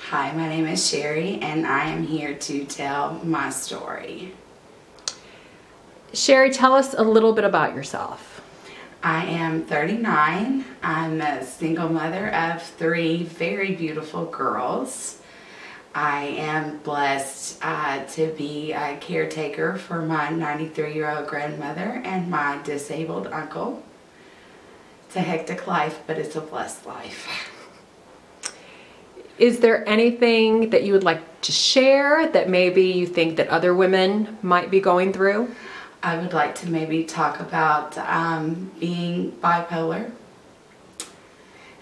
Hi, my name is Sherry, and I am here to tell my story. Sherry, tell us a little bit about yourself. I am 39. I'm a single mother of 3 very beautiful girls. I am blessed to be a caretaker for my 93-year-old grandmother and my disabled uncle. It's a hectic life, but it's a blessed life. Is there anything that you would like to share that maybe you think that other women might be going through? I would like to maybe talk about being bipolar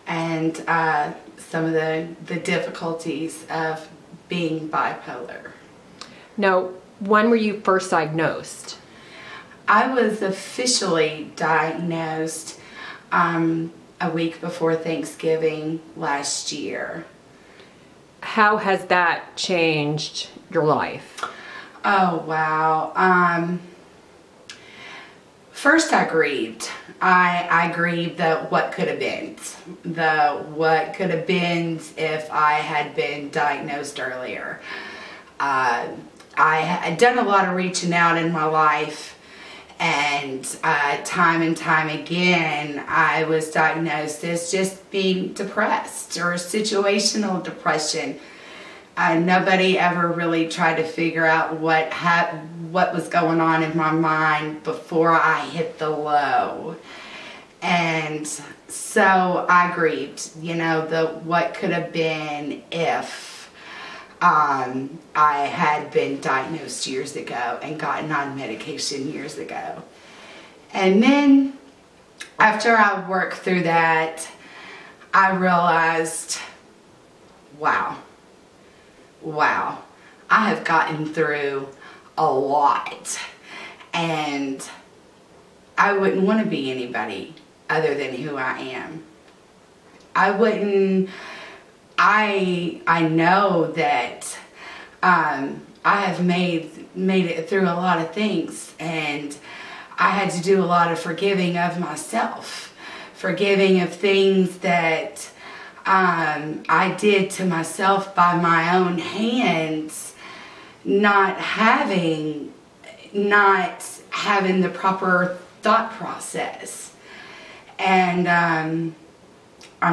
and some of the difficulties of being bipolar. Now, when were you first diagnosed? I was officially diagnosed a week before Thanksgiving last year. How has that changed your life? Oh, wow. First I grieved. I grieved the what could have been. The what could have been if I had been diagnosed earlier. I had done a lot of reaching out in my life, and time again I was diagnosed as just being depressed or situational depression. Nobody ever really tried to figure out what was going on in my mind before I hit the low. And so I grieved, the what could have been if I had been diagnosed years ago and gotten on medication years ago. And then after I worked through that, I realized, wow, I have gotten through a lot, and I wouldn't want to be anybody other than who I am. I know that I have made it through a lot of things, and I had to do a lot of forgiving of myself, forgiving of things that I did to myself by my own hands, not having the proper thought process. And I'm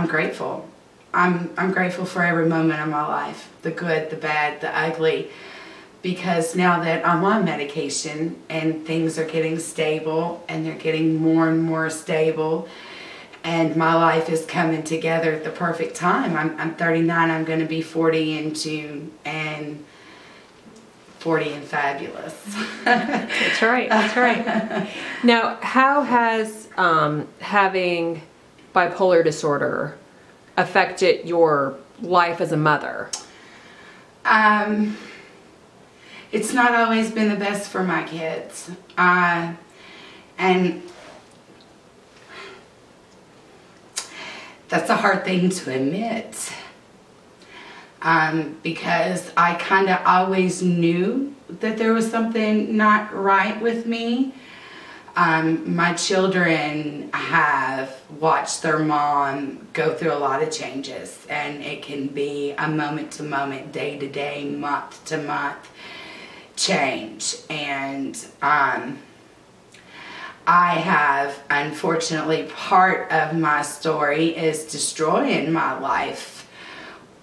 grateful. I'm grateful for every moment of my life, the good, the bad, the ugly, because now that I'm on medication and things are getting stable, and they're getting more and more stable, and my life is coming together at the perfect time. I'm 39, I'm going to be 40 in June, and 40 and fabulous. That's right, that's right. Now, how has having bipolar disorder affected your life as a mother? It's not always been the best for my kids. And that's a hard thing to admit, because I kind of always knew that there was something not right with me. My children have watched their mom go through a lot of changes, and it can be a moment-to-moment, day-to-day, month-to-month change. And I have, unfortunately, part of my story is destroying my life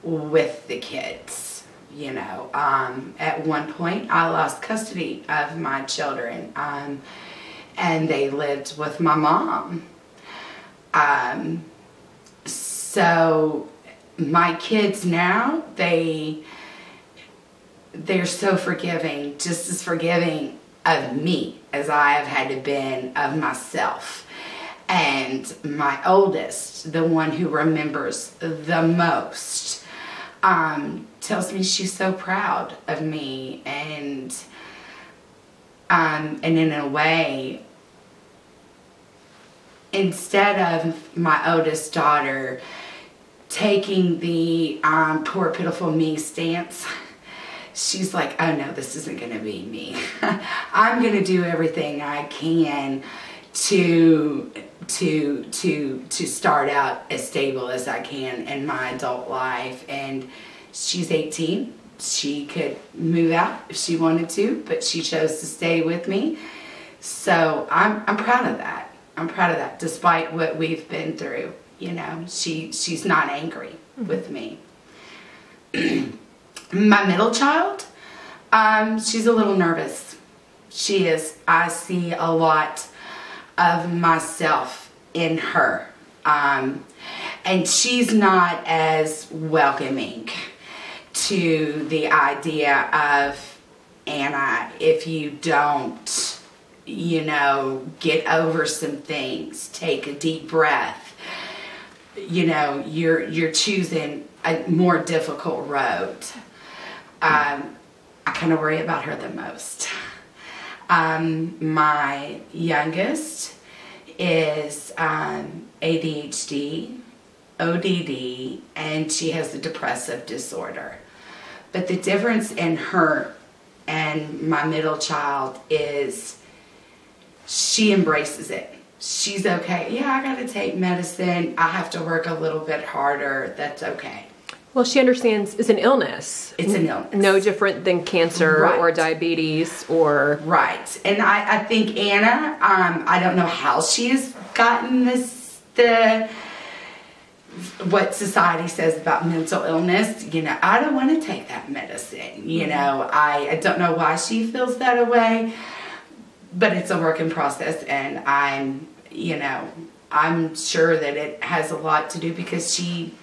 with the kids. At one point I lost custody of my children, and they lived with my mom. So my kids now, they're so forgiving, just as forgiving of me as I have had to been of myself. And my oldest, the one who remembers the most, tells me she's so proud of me, and in a way, instead of my oldest daughter taking the poor pitiful me stance, she's like, oh no, this isn't going to be me. I'm going to do everything I can to start out as stable as I can in my adult life. And she's 18. She could move out if she wanted to, but she chose to stay with me. So I'm proud of that. I'm proud of that, despite what we've been through. You know, she's not angry with me. My middle child, she's a little nervous. She is. I see a lot of myself in her. And she's not as welcoming to the idea of, Anna, if you don't, you know, get over some things, take a deep breath, you know, you're choosing a more difficult road. I kind of worry about her the most. My youngest is ADHD, ODD, and she has a depressive disorder. But the difference in her and my middle child is she embraces it. She's okay. Yeah, I got to take medicine. I have to work a little bit harder. That's okay. Well, she understands it's an illness. It's an illness. No different than cancer Right. or diabetes or... Right. And I think Anna, I don't know how she has gotten what society says about mental illness. You know, I don't want to take that medicine. You know, I don't know why she feels that way, but it's a working process, and I'm sure that it has a lot to do because she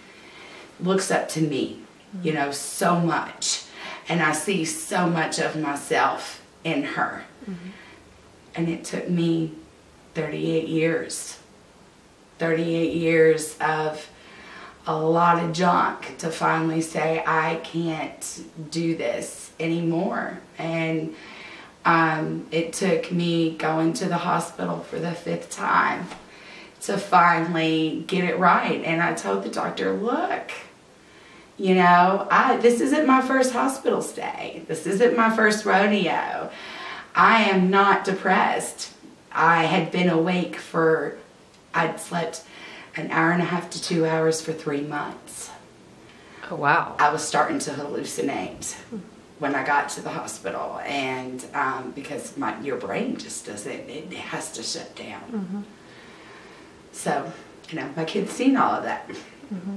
looks up to me, you know, so much. And I see so much of myself in her. Mm-hmm. And it took me 38 years. 38 years of a lot of junk to finally say, I can't do this anymore. And it took me going to the hospital for the 5th time to finally get it right. And I told the doctor, look, you know, this isn't my first hospital stay. This isn't my first rodeo. I am not depressed. I had been awake I'd slept an hour and a half to 2 hours for 3 months. Oh, wow. I was starting to hallucinate when I got to the hospital, and because your brain just doesn't, it has to shut down. Mm-hmm. So, you know, my kids seen all of that. Mm-hmm.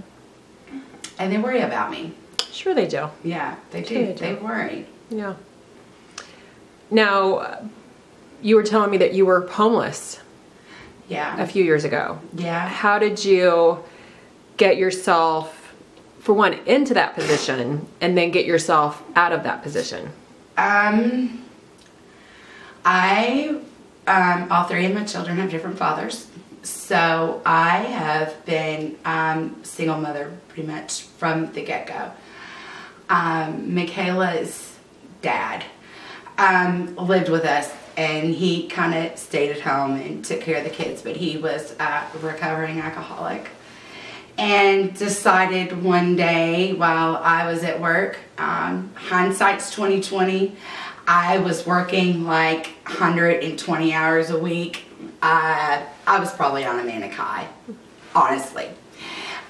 And they worry about me. Sure they do. Yeah, they do. Sure They worry. Yeah. Now, you were telling me that you were homeless. Yeah. A few years ago. Yeah. How did you get yourself, for one, into that position, and then get yourself out of that position? All 3 of my children have different fathers. So I have been single mother pretty much from the get-go. Michaela's dad lived with us, and he kind of stayed at home and took care of the kids, but he was a recovering alcoholic, and decided one day while I was at work, hindsight's 2020, I was working like 120 hours a week. I was probably on a manic high, honestly.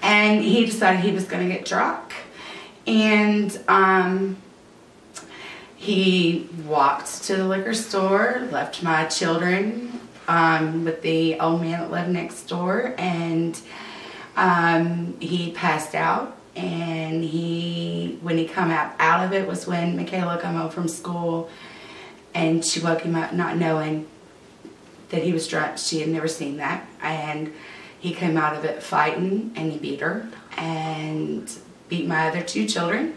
And he decided he was going to get drunk. And he walked to the liquor store, left my children with the old man that lived next door, and he passed out. And when he come out of it was when Michaela come home from school, and she woke him up not knowing that he was drunk. She had never seen that. And he came out of it fighting, and he beat her and beat my other 2 children.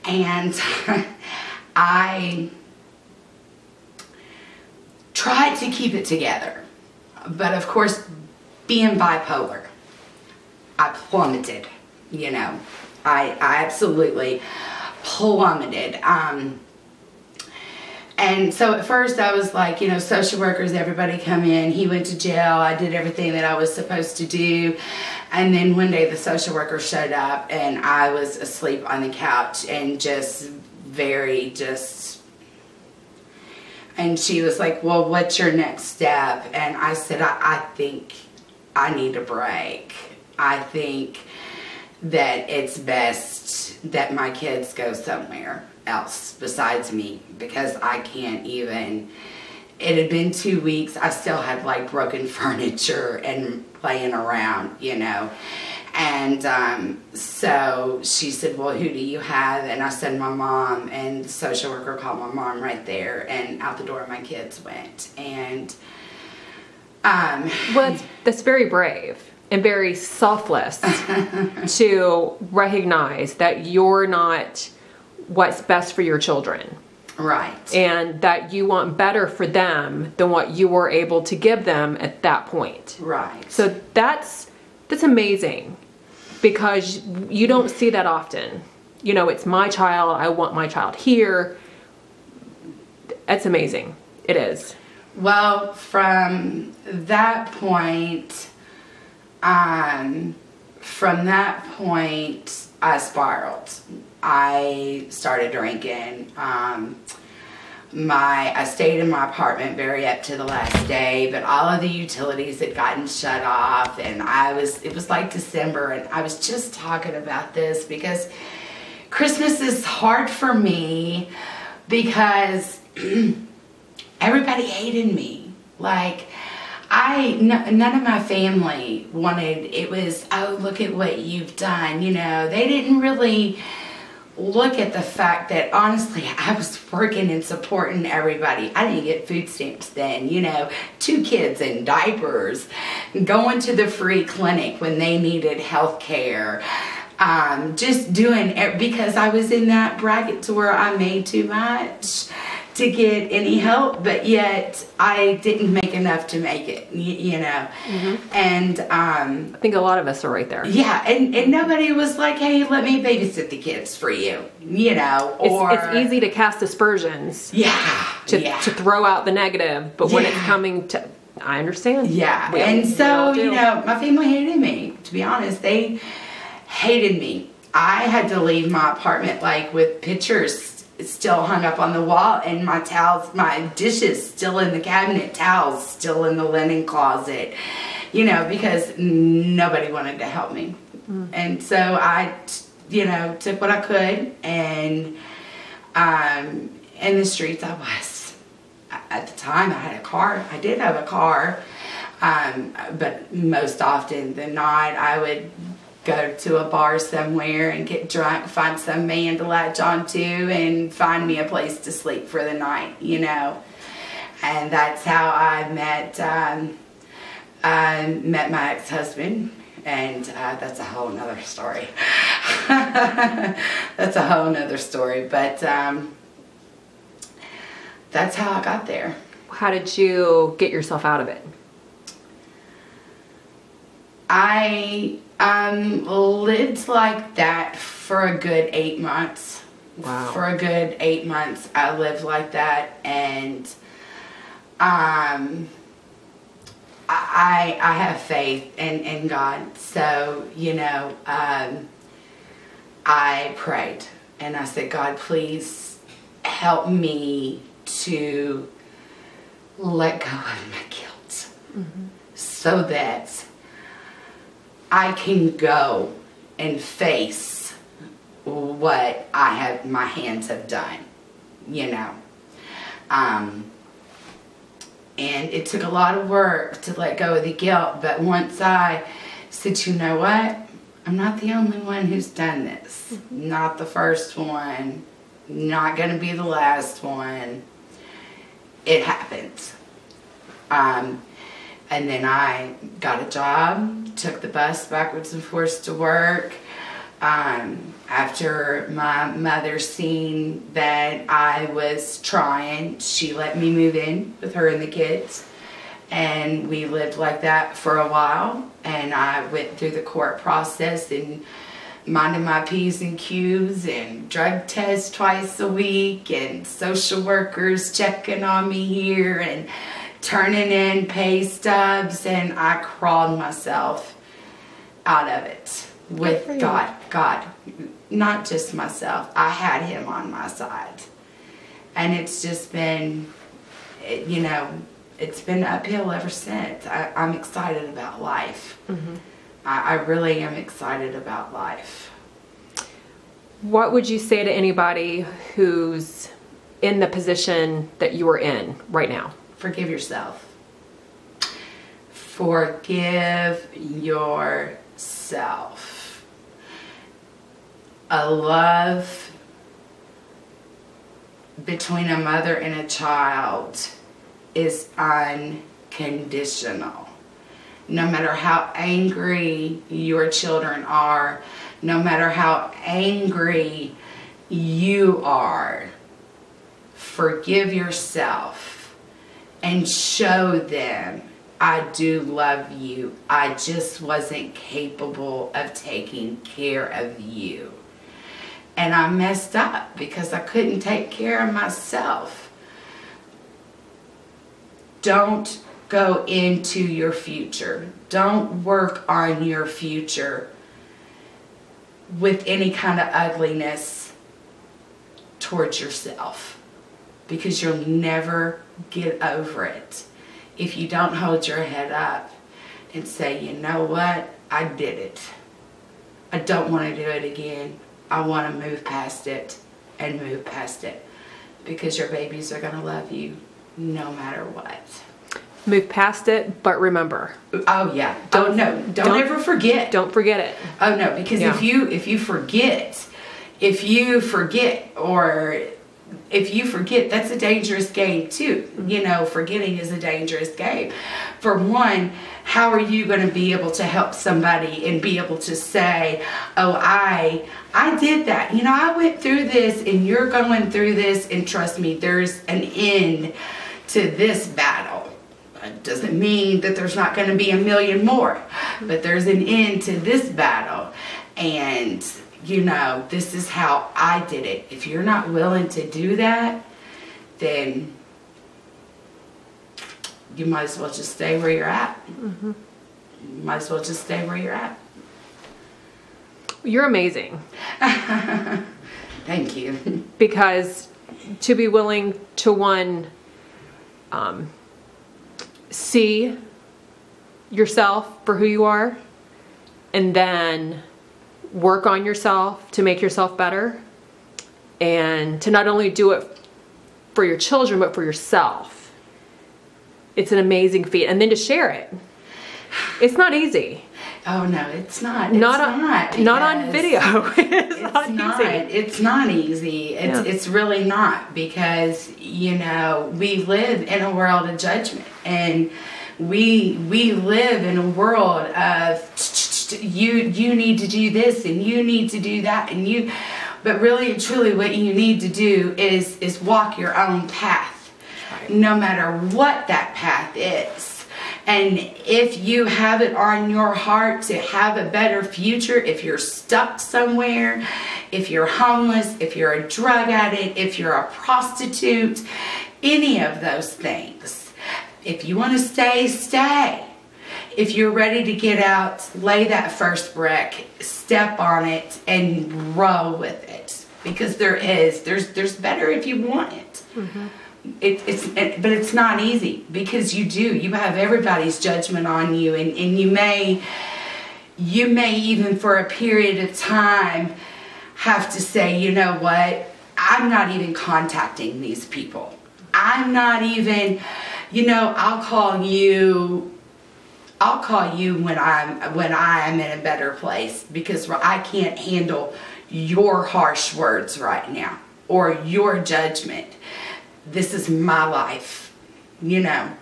And I tried to keep it together. But of course, being bipolar, I plummeted, you know. I absolutely plummeted. And so at first I was like, you know, social workers, everybody come in. He went to jail. I did everything that I was supposed to do. And then one day the social worker showed up and I was asleep on the couch and and she was like, well, what's your next step? And I said, I think I need a break. I think that it's best that my kids go somewhere else besides me, because I can't even. It had been 2 weeks. I still had like broken furniture and laying around, you know. And so she said, well, who do you have? And I said, my mom. And the social worker called my mom right there, and out the door my kids went. And well, that's very brave and very selfless to recognize that you're not what's best for your children. Right. And that you want better for them than what you were able to give them at that point. Right. So that's amazing, because you don't see that often. You know, it's my child, I want my child here. That's amazing. It is. Well, from that point, I spiraled. I started drinking. I stayed in my apartment very up to the last day, but all of the utilities had gotten shut off, and it was like December, and I was just talking about this because Christmas is hard for me because everybody hated me. Like, none of my family it was, oh, look at what you've done. You know, they didn't really look at the fact that, honestly, I was working and supporting everybody. I didn't get food stamps then, you know, 2 kids in diapers, going to the free clinic when they needed health care, just doing it because I was in that bracket to where I made too much to get any help, but yet I didn't make enough to make it, you know. Mm-hmm. And I think a lot of us are right there. Yeah, and nobody was like, hey, let me babysit the kids for you, you know. Or it's easy to cast aspersions. Yeah. To throw out the negative, but when it's coming to, I understand. Yeah, and so, you know, my family hated me, to be honest. They hated me. I had to leave my apartment, like, with pictures still hung up on the wall, and my towels, my dishes still in the cabinet, towels still in the linen closet, you know, because nobody wanted to help me. Mm. And so I, you know, took what I could, and in the streets I was. At the time I had a car. I did have a car, but most often than not I would go to a bar somewhere and get drunk, find some man to latch onto, and find me a place to sleep for the night, you know. And that's how I met my ex-husband, and that's a whole nother story. That's a whole nother story, but that's how I got there. How did you get yourself out of it? I lived like that for a good 8 months. Wow. For a good 8 months, I lived like that, and I have faith in God. So, you know, I prayed, and I said, God, please help me to let go of my guilt, mm-hmm. so that I can go and face what my hands have done, you know. And it took a lot of work to let go of the guilt, but once I said, you know what, I'm not the only one who's done this. Mm-hmm. Not the first one, not going to be the last one. It happens. And then I got a job, took the bus backwards and forwards to work. After my mother seen that I was trying, she let me move in with her and the kids. And we lived like that for a while. And I went through the court process and minding my P's and Q's and drug tests twice a week and social workers checking on me here and turning in pay stubs. And I crawled myself out of it with God, not just myself. I had him on my side. And it's just been, you know, it's been uphill ever since. I'm excited about life. Mm-hmm. I really am excited about life. What would you say to anybody who's in the position that you are in right now? Forgive yourself. Forgive yourself. A love between a mother and a child is unconditional. No matter how angry your children are, no matter how angry you are, forgive yourself and show them, I do love you. I just wasn't capable of taking care of you. And I messed up because I couldn't take care of myself. Don't go into your future. Don't work on your future with any kind of ugliness towards yourself, because you'll never get over it if you don't hold your head up and say, you know what, I did it. I don't want to do it again. I want to move past it and move past it, because your babies are going to love you no matter what. Move past it, but remember. Oh yeah. Don't ever forget. Don't forget it. Oh no, because if you forget, that's a dangerous game too. You know, forgetting is a dangerous game. For one, how are you going to be able to help somebody and be able to say, oh, I did that. You know, I went through this and you're going through this, and trust me, there's an end to this battle. It doesn't mean that there's not going to be a million more, but there's an end to this battle. And, you know, this is how I did it. If you're not willing to do that, then you might as well just stay where you're at. Mm-hmm. You might as well just stay where you're at. You're amazing. Thank you. Because to be willing to, see yourself for who you are, and then work on yourself to make yourself better, and to not only do it for your children but for yourself. It's an amazing feat. And then to share it. It's not easy. Oh no, it's not. Not on video. It's not easy. It's really not, because, you know, we live in a world of judgment, and we live in a world of you need to do this and you need to do that, and but really and truly what you need to do is walk your own path, no matter what that path is. And if you have it on your heart to have a better future, if you're stuck somewhere, if you're homeless, if you're a drug addict, if you're a prostitute, any of those things, if you want to stay, stay. If you're ready to get out, lay that first brick, step on it, and roll with it. Because there's better if you want it. Mm-hmm. But it's not easy, because you have everybody's judgment on you, and you may even for a period of time have to say, you know what, I'm not even contacting these people. I'm not even, you know, I'll call you when I am in a better place, because I can't handle your harsh words right now or your judgment. This is my life, you know.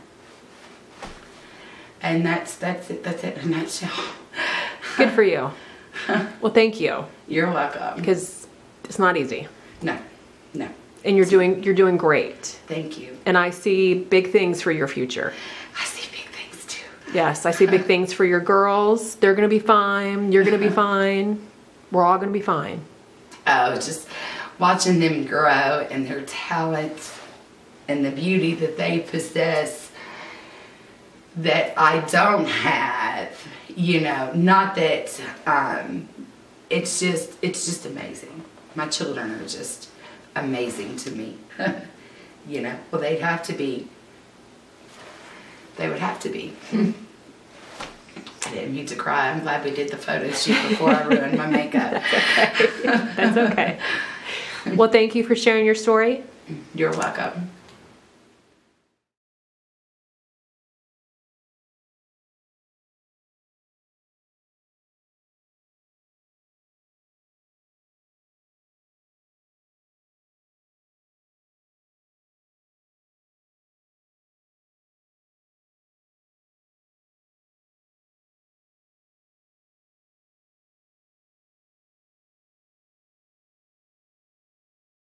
And that's it in a nutshell. Good for you. Well, thank you. You're welcome. Because it's not easy. No. And you're doing great. Thank you. And I see big things for your future. I see big Yes, I see big things for your girls. They're going to be fine. You're going to be fine. We're all going to be fine. Oh, just watching them grow and their talents and the beauty that they possess that I don't have, you know, not that, it's just amazing. My children are just amazing to me. You know, well, they'd have to be. They would have to be. I didn't mean to cry. I'm glad we did the photo shoot before I ruined my makeup. That's okay. Well, thank you for sharing your story. You're welcome.